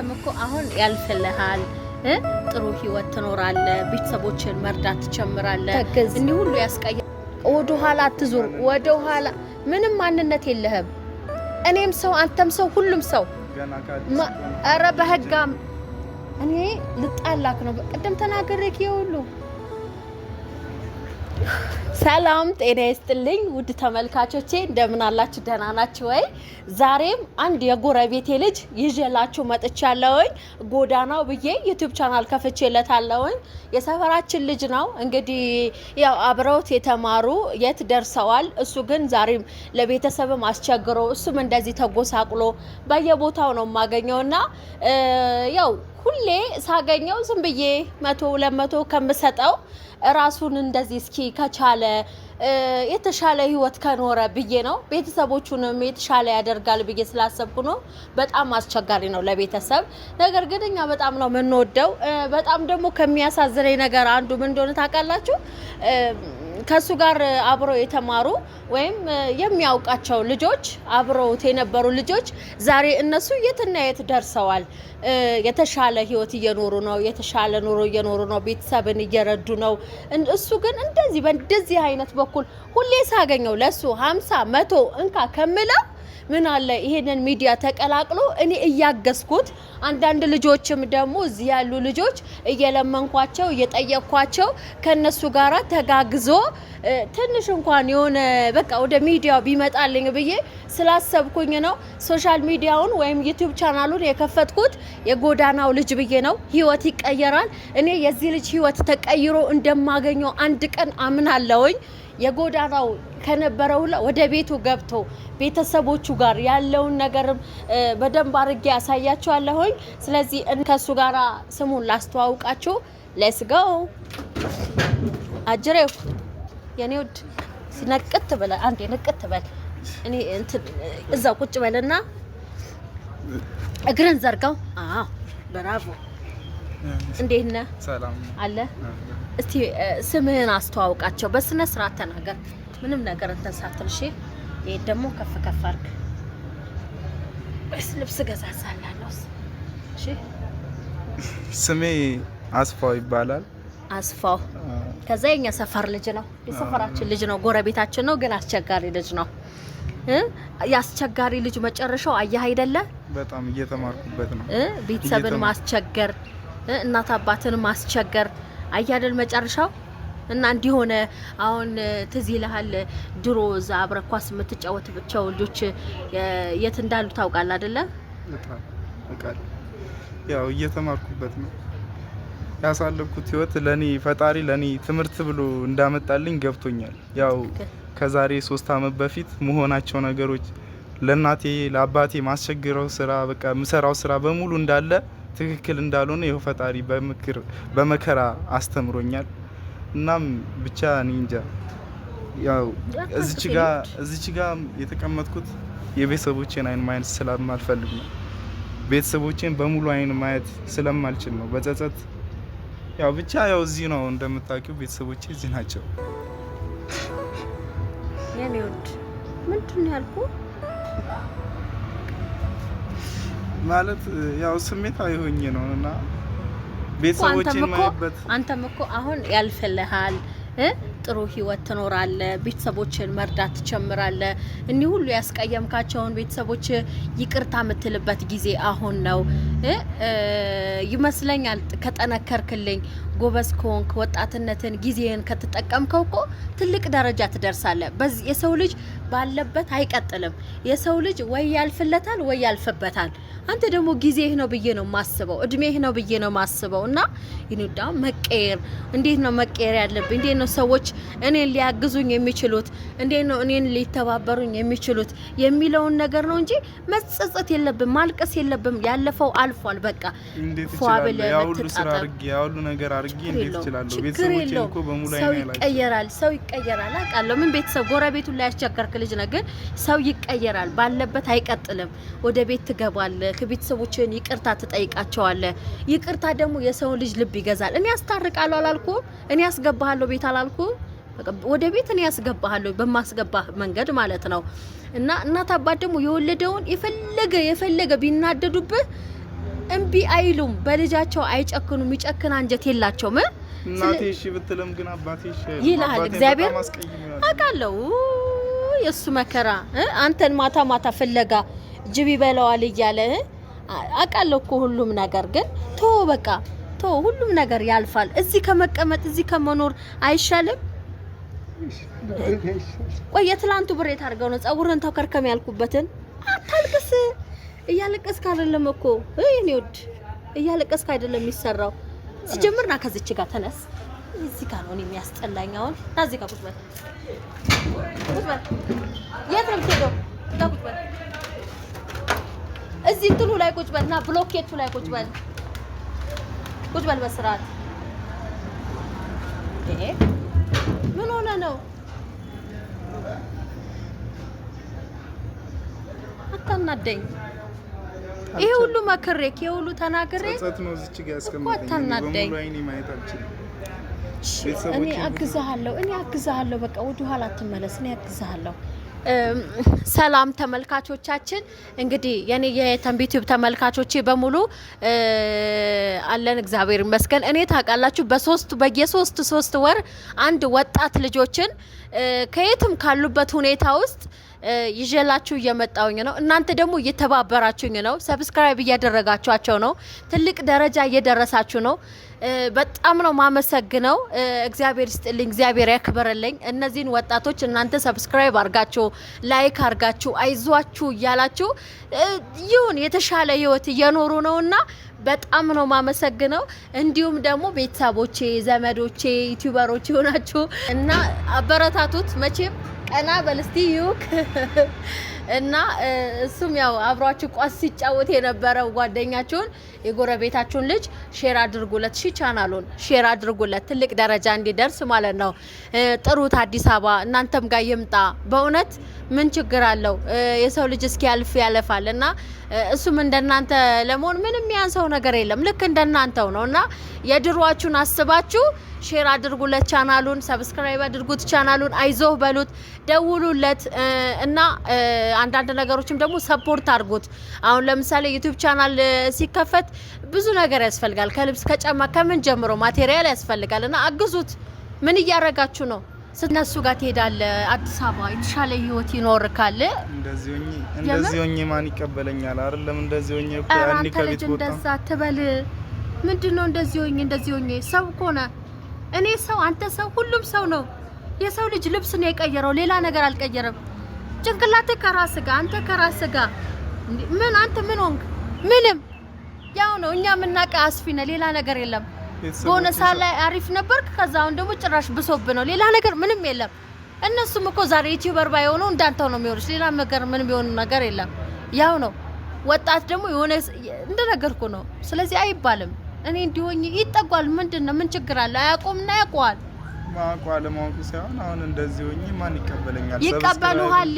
አንተም እኮ አሁን ያልፈልሃል ጥሩ ህይወት ትኖራለህ ቤተሰቦችን መርዳት ትጀምራለህ እንዴ ሁሉ ያስቀየ ወደ ኋላ አትዞር ወደ ኋላ ምንም ማንነት የለህም እኔም ሰው አንተም ሰው ሁሉም ሰው አረ በህጋም እኔ ልጣላክ ነው በቀደም ተናገረክ ይሁሉ ሰላም ጤና ይስጥልኝ ውድ ተመልካቾቼ እንደምን አላችሁ ደህና ናችሁ ወይ ዛሬም አንድ የጎረቤቴ ልጅ ይዤላችሁ መጥቻለሁኝ ጎዳናው ብዬ ዩቲዩብ ቻናል ከፍቼለታለሁኝ የሰፈራችን ልጅ ነው እንግዲህ ያው አብረውት የተማሩ የት ደርሰዋል እሱ ግን ዛሬም ለቤተሰብም አስቸግሮ እሱም እንደዚህ ተጎሳቅሎ በየቦታው ነው ማገኘውና ያው ሁሌ ሳገኘው ዝም ብዬ 100 200 ከምሰጠው ራሱን እንደዚህ እስኪ ከቻለ የተሻለ ህይወት ከኖረ ብዬ ነው ቤተሰቦቹንም የተሻለ ያደርጋል ብዬ ስላሰብኩ ነው በጣም አስቸጋሪ ነው ለቤተሰብ ነገር ግን እኛ በጣም ነው የምንወደው በጣም ደግሞ ከሚያሳዝነኝ ነገር አንዱ ምን እንደሆነ ታውቃላችሁ ከሱ ጋር አብረው የተማሩ ወይም የሚያውቃቸው ልጆች አብረው የነበሩ ልጆች ዛሬ እነሱ የትና የት ደርሰዋል የተሻለ ህይወት እየኖሩ ነው የተሻለ ኑሮ እየኖሩ ነው ቤተሰብን እየረዱ ነው እሱ ግን እንደዚህ በእንደዚህ አይነት በኩል ሁሌ ሳገኘው ለሱ 50 100 እንካ ከመላ ምን አለ ይሄንን ሚዲያ ተቀላቅሎ እኔ እያገስኩት አንዳንድ ልጆችም ደግሞ እዚህ ያሉ ልጆች እየለመንኳቸው እየጠየቅኳቸው ከነሱ ጋራ ተጋግዞ ትንሽ እንኳን የሆነ በቃ ወደ ሚዲያው ቢመጣልኝ ብዬ ስላሰብኩኝ ነው ሶሻል ሚዲያውን ወይም ዩቲዩብ ቻናሉን የከፈትኩት የጎዳናው ልጅ ብዬ ነው ህይወት ይቀየራል እኔ የዚህ ልጅ ህይወት ተቀይሮ እንደማገኘው አንድ ቀን አምናለሁኝ የጎዳናው ከነበረው ወደ ቤቱ ገብቶ ቤተሰቦቹ ጋር ያለውን ነገር በደንብ አርጌ ያሳያችኋለሁኝ ስለዚህ ከሱ ጋራ ስሙን ላስተዋውቃችሁ ሌትስ ጎ አጅሬው የኔ ውድ ነቅት በለ አንዴ ነቅት በል እኔ እዛው ቁጭ በለና እግረን ዘርጋው ብራቮ እንዴት ነህ ሰላም አለ እስቲ ስምህን አስተዋውቃቸው በስነ ስርዓት ተናገር ምንም ነገር እንተሳትልሽ ይሄ ደግሞ ከፍ ከፍ አርግ ልብስ ገዛዛላለሁ እሺ ስሜ አስፋው ይባላል አስፋው ከዛ የኛ ሰፈር ልጅ ነው የሰፈራችን ልጅ ነው ጎረቤታችን ነው ግን አስቸጋሪ ልጅ ነው ያስቸጋሪ ልጅ መጨረሻው አያህ አይደለ በጣም እየተማርኩበት ነው ቤተሰብን ማስቸገር እናት አባትን ማስቸገር አያደል መጨረሻው እና እንዲሆነ አሁን ትዝ ይልሃል ድሮ ዛ አብረኳስ የምትጫወትባቸው ልጆች የት እንዳሉ ታውቃለህ አይደለ በቃ ያው እየተማርኩበት ነው ያሳለፍኩት ህይወት ለኔ ፈጣሪ ለኔ ትምርት ብሎ እንዳመጣልኝ ገብቶኛል ያው ከዛሬ 3 አመት በፊት መሆናቸው ነገሮች ለናቴ ለአባቴ ማስቸግረው ስራ በቃ ምሰራው ስራ በሙሉ እንዳለ ትክክል እንዳልሆነ ይሄው ፈጣሪ በመከራ አስተምሮኛል እናም ብቻ እኔ እንጃ ያው እዚች ጋር የተቀመጥኩት የቤተሰቦቼን አይን ማየት ስለማልፈልግ ነው ቤተሰቦቼን በሙሉ አይን ማየት ስለማልችል ነው በጸጸት ያው ብቻ ያው እዚህ ነው እንደምታውቂው ቤተሰቦቼ እዚህ ናቸው የኔ ውድ ምንድነው ያልኩ ማለት ያው ስሜታዊ ሆኜ ነውና ቤተሰቦቼን ማየበት አንተም እኮ አሁን ያልፈልሃል ጥሩ ህይወት ትኖራለህ ቤተሰቦችን መርዳት ትጀምራለህ እኒ ሁሉ ያስቀየምካቸውን ቤተሰቦች ይቅርታ ምትልበት ጊዜ አሁን ነው ይመስለኛል ከጠነከርክልኝ ጎበዝ ኮንክ ወጣትነትን ጊዜን ከተጠቀምከው እኮ ትልቅ ደረጃ ትደርሳለህ በዚህ የሰው ልጅ ባለበት አይቀጥልም የሰው ልጅ ወይ ያልፍለታል ወይ ያልፈበታል አንተ ደግሞ ጊዜህ ነው ብዬ ነው ማስበው እድሜህ ነው ብዬ ነው ማስበውና ይኑዳው መቀየር እንዴት ነው መቀየር ያለብኝ እንዴት ነው ሰዎች እኔን ሊያግዙኝ የሚችሉት እንዴት ነው እኔን ሊተባበሩኝ የሚችሉት የሚለውን ነገር ነው እንጂ መጸጸት የለብም ማልቀስ የለብም ያለፈው አልፏል በቃ ፏብል ያውሉ ስራ አርጊ ያውሉ ነገር አርጊ እንዴት ይችላል ቤተሰቦቼ እኮ በሙሉ አይነላል ሰው ይቀየራል አቃለው ምን ቤተሰብ ጎረቤቱን ላይ ያስቸገርክ ልጅ ነገር ሰው ይቀየራል ባለበት አይቀጥልም ወደ ቤት ትገባለህ ከቤተሰቦችን ይቅርታ ትጠይቃቸዋለህ ይቅርታ ደግሞ የሰው ልጅ ልብ ይገዛል እኔ አስታርቃለሁ አላልኩ እኔ ያስገባሃለሁ ቤት አላልኩ ወደ ቤት እኔ ያስገባሃለሁ በማስገባህ መንገድ ማለት ነው እና እናት አባት ደግሞ የወለደውን የፈለገ ቢናደዱብህ እምቢ አይሉም። በልጃቸው አይጨክኑም። ይጨክን አንጀት የላቸውም። እናቴ እሺ ብትለም ግን አባቴ እሺ ይላል። እግዚአብሔር አውቃለሁ የሱ መከራ አንተን ማታ ማታ ፍለጋ ጅብ ይበላዋል እያለ አውቃለሁ እኮ ሁሉም ነገር ግን በቃ ሁሉም ነገር ያልፋል። እዚህ ከመቀመጥ እዚህ ከመኖር አይሻልም? ቆይ የትላንቱ ብሬት አድርገው ነው ጸጉርን ተከርከም ያልኩበትን አታልቅስ። እያለቀስክ አይደለም እኮ እኔ ወድ እያለቀስክ አይደለም የሚሰራው። ሲጀምርና ከዚች ጋር ተነስ። እዚህ ጋር ነው የሚያስጠላኝ። አሁን ታዚህ ጋር ቁጭ በል የት ነው የምትሄደው? ቁጭ በል እዚህ እንትኑ ላይ ቁጭ በልና ብሎኬቱ ላይ ቁጭ በል በስርዓት። ምን ሆነ ነው? አታናደኝ። ይሄ ሁሉ መከሬክ ይሄ ሁሉ ተናግሬ ጸጸት ነው እዚች ጋር ያስቀምጠኝ። በሙሉ አይኔ ማየት አልችልም። እኔ አግዛለሁ። በቃ ወደ ኋላ አትመለስ። እኔ አግዛለሁ። ሰላም ተመልካቾቻችን፣ እንግዲህ የኔ የተንቢ ዩቲዩብ ተመልካቾቼ በሙሉ አለን እግዚአብሔር ይመስገን። እኔ ታውቃላችሁ በየሶስት ወር አንድ ወጣት ልጆችን ከየትም ካሉበት ሁኔታ ውስጥ ይዤላችሁ እየመጣውኝ ነው። እናንተ ደግሞ እየተባበራችሁኝ ነው። ሰብስክራይብ እያደረጋችኋቸው ነው። ትልቅ ደረጃ እየደረሳችሁ ነው። በጣም ነው ማመሰግነው። እግዚአብሔር ይስጥልኝ፣ እግዚአብሔር ያክብርልኝ። እነዚህን ወጣቶች እናንተ ሰብስክራይብ አርጋችሁ ላይክ አርጋችሁ አይዟችሁ እያላችሁ ይሁን የተሻለ ህይወት እየኖሩ ነውና በጣም ነው ማመሰግነው። እንዲሁም ደግሞ ቤተሰቦቼ፣ ዘመዶቼ፣ ዩቲዩበሮች ሆናችሁ እና አበረታቱት። መቼም ቀና በልስቲ ዩክ እና እሱም ያው አብሯችሁ ቋስ ሲጫወት የነበረው ጓደኛችሁን የጎረቤታችሁን ልጅ ሼር አድርጉለት። ቻናሉን ሼር አድርጉለት ትልቅ ደረጃ እንዲደርስ ማለት ነው። ጥሩት አዲስ አበባ እናንተም ጋር ይምጣ። በእውነት ምን ችግር አለው? የሰው ልጅ እስኪ ያልፋል እና እሱም እንደናንተ ለመሆን ምንም ያንሰው ነገር የለም። ልክ እንደናንተው ነውና የድሯችሁን አስባችሁ ሼር አድርጉለት። ቻናሉን ሰብስክራይብ አድርጉት። ቻናሉን አይዞህ በሉት፣ ደውሉለት እና አንዳንድ ነገሮችም ደግሞ ሰፖርት አድርጉት። አሁን ለምሳሌ ዩቲዩብ ቻናል ሲከፈት ብዙ ነገር ያስፈልጋል። ከልብስ ከጫማ ከምን ጀምሮ ማቴሪያል ያስፈልጋል እና አግዙት። ምን እያረጋችሁ ነው? እነሱ ጋር ትሄዳለህ። አዲስ አበባ የተሻለ ህይወት ይኖርካል። እንደዚህ ሆኜ ማን ይቀበለኛል? አይደለም እንደዚህ ሆኜ እኮ ያኔ ከቤት ወጣ እንደዛ ትበል። ምንድነው እንደዚህ ሆኜ ሰው እኮ ነህ። እኔ ሰው፣ አንተ ሰው፣ ሁሉም ሰው ነው። የሰው ልጅ ልብስ ነው የቀየረው፣ ሌላ ነገር አልቀየረም። ጭንቅላትህ ከራስ ጋር፣ አንተ ከራስ ጋር አንተ ምን ሆንክ? ምንም ያው ነው። እኛ የምናውቅ አስፊ ነው፣ ሌላ ነገር የለም። ቦነሳ ላይ አሪፍ ነበርክ፣ ከዛ አሁን ደግሞ ጭራሽ ብሶብ ነው። ሌላ ነገር ምንም የለም። እነሱም እኮ ዛሬ ዩቲዩበር ባይሆኑ እንዳንተው ነው የሚሆኑት። ሌላ ነገር ምንም የሆነ ነገር የለም። ያው ነው። ወጣት ደግሞ የሆነ እንደነገርኩ ነው። ስለዚህ አይባልም እኔ እንዲሆኝ ይጠጓል። ምንድነው? ምን ችግር አለ? አያቆምና ያቋል። ማቋል ማውቁ ሳይሆን አሁን እንደዚህ ሆኜ ማን ይቀበለኛል? ይቀበሉሃል።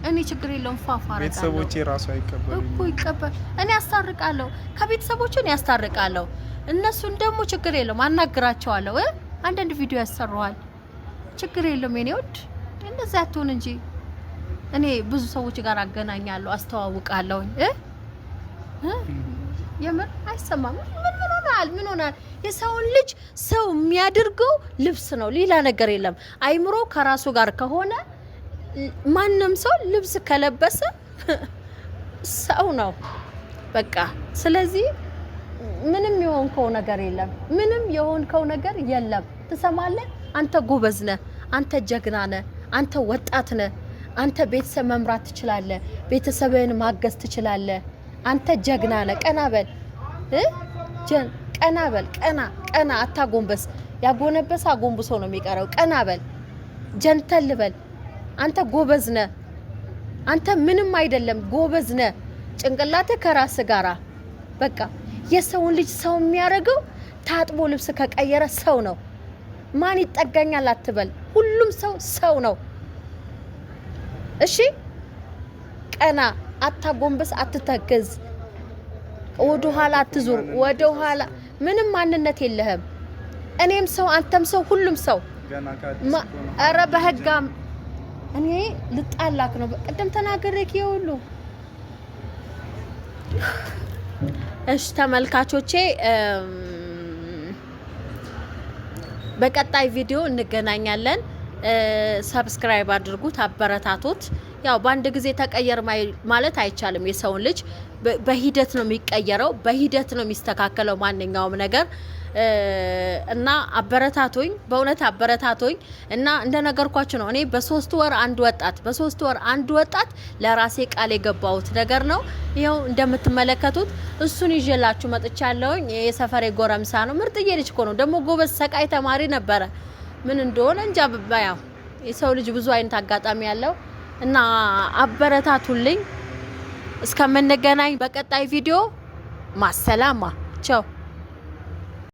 እኔ ችግር የለውም። ፋፋራ ቤተሰቦቼ ራሱ አይቀበሉኝ እኮ ይቀበል። እኔ አስታርቃለሁ፣ ከቤተሰቦቼን ያስታርቃለሁ። እነሱን ደግሞ ችግር የለውም አናግራቸዋለሁ። አንዳንድ ቪዲዮ ያሰሩሃል። ችግር የለውም የኔ ወድ። እንደዛ አትሆን እንጂ እኔ ብዙ ሰዎች ጋር አገናኛለሁ፣ አስተዋውቃለሁ። የምር አይሰማም። ምን ሆናል? የሰውን ልጅ ሰው የሚያደርገው ልብስ ነው፣ ሌላ ነገር የለም። አይምሮ ከራሱ ጋር ከሆነ ማንም ሰው ልብስ ከለበሰ ሰው ነው በቃ። ስለዚህ ምንም የሆንከው ነገር የለም። ምንም የሆንከው ነገር የለም። ትሰማለህ? አንተ ጎበዝ ነህ፣ አንተ ጀግና ነህ፣ አንተ ወጣት ነህ፣ አንተ ቤተሰብ መምራት ትችላለህ፣ ቤተሰብህን ማገዝ ትችላለህ። አንተ ጀግና ነህ። ቀና በል ቀና በል። ቀና አታጎንበስ። ያጎነበሰ አጎንብሶ ነው የሚቀረው። ቀና በል፣ ጀንተል በል። አንተ ጎበዝ ነህ። አንተ ምንም አይደለም፣ ጎበዝ ነህ። ጭንቅላትህ ከራስ ጋራ በቃ። የሰውን ልጅ ሰው የሚያደርገው ታጥቦ ልብስ ከቀየረ ሰው ነው። ማን ይጠጋኛል አትበል። ሁሉም ሰው ነው። እሺ ቀና፣ አታጎንበስ፣ አትተክዝ፣ ወደ ኋላ አትዙር። ወደ ኋላ ምንም ማንነት የለህም። እኔም ሰው፣ አንተም ሰው፣ ሁሉም ሰው። ኧረ በህጋም እኔ ልጣላክ ነው። በቀደም ተናገረክ ይሁሉ እሺ ተመልካቾቼ በቀጣይ ቪዲዮ እንገናኛለን። ሰብስክራይብ አድርጉት፣ አበረታቱት። ያው በአንድ ጊዜ ተቀየር ማለት አይቻልም። የሰውን ልጅ በሂደት ነው የሚቀየረው፣ በሂደት ነው የሚስተካከለው ማንኛውም ነገር እና አበረታቶኝ፣ በእውነት አበረታቶኝ እና እንደነገርኳችሁ ነው። እኔ በ3 ወር አንድ ወጣት ለራሴ ቃል የገባሁት ነገር ነው። ይኸው እንደምትመለከቱት እሱን ይዤላችሁ መጥቻለሁኝ። የሰፈሬ ጎረምሳ ነው። ምርጥዬ ልጅ እኮ ነው ደግሞ፣ ጎበዝ ሰቃይ ተማሪ ነበረ። ምን እንደሆነ እንጃ። ያው የሰው ልጅ ብዙ አይነት አጋጣሚ ያለው እና አበረታቱልኝ። እስከምንገናኝ በቀጣይ ቪዲዮ ማሰላማ ቻው።